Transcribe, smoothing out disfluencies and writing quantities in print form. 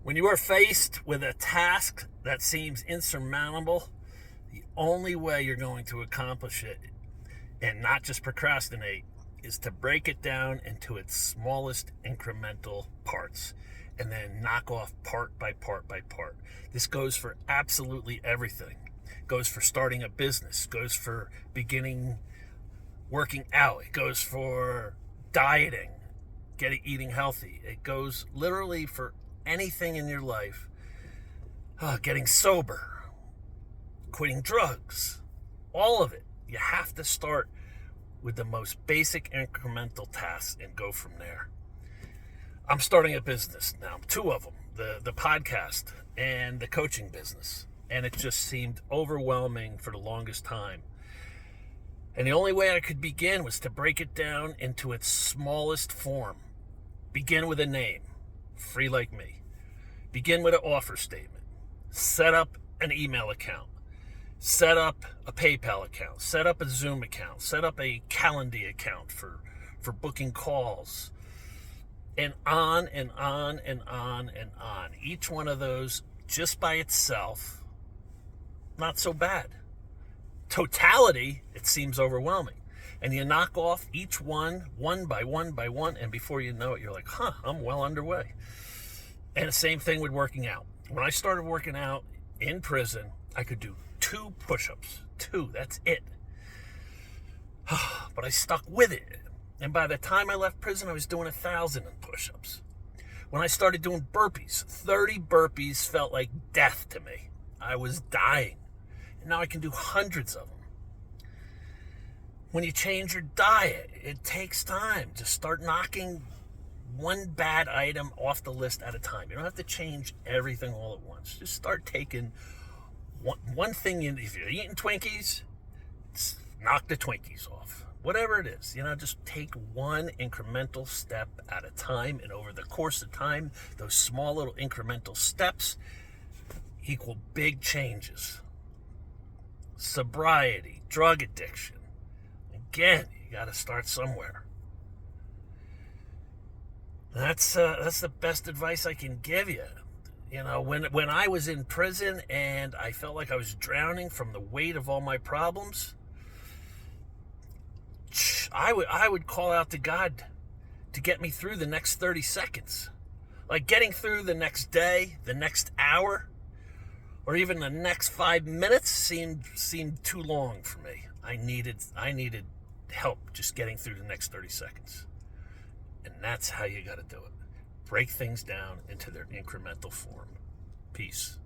When you are faced with a task that seems insurmountable, the only way you're going to accomplish it and not just procrastinate is to break it down into its smallest incremental parts and then knock off part by part by part. This goes for absolutely everything. It goes for starting a business, it goes for beginning working out, it goes for dieting, eating healthy. It goes literally for anything in your life. Getting sober, quitting drugs, all of it. You have to start with the most basic incremental tasks and go from there. I'm starting a business now, 2 of them, the podcast and the coaching business. And it just seemed overwhelming for the longest time. And the only way I could begin was to break it down into its smallest form. Begin with a name, Free Like Me. Begin with an offer statement. Set up an email account. Set up a PayPal account. Set up a Zoom account. Set up a Calendly account for booking calls. And on and on and on and on. Each one of those, just by itself, not so bad. Totality, it seems overwhelming. And you knock off each one by one, and before you know it, you're like, I'm well underway. And the same thing with working out. When I started working out in prison, I could do 2 push-ups. 2, that's it. But I stuck with it. And by the time I left prison, I was doing 1,000 push-ups. When I started doing burpees, 30 burpees felt like death to me. I was dying. And now I can do hundreds of them. When you change your diet, it takes time to start knocking one bad item off the list at a time. You don't have to change everything all at once. Just start taking one thing. If you're eating Twinkies, knock the Twinkies off. Whatever it is, just take one incremental step at a time. And over the course of time, those small little incremental steps equal big changes. Sobriety, drug addiction. Again, you got to start somewhere. That's the best advice I can give you. When I was in prison and I felt like I was drowning from the weight of all my problems, I would call out to God to get me through the next 30 seconds. Like getting through the next day, the next hour, or even the next 5 minutes seemed too long for me. I needed help just getting through the next 30 seconds. And that's how you got to do it. Break things down into their incremental form. Peace.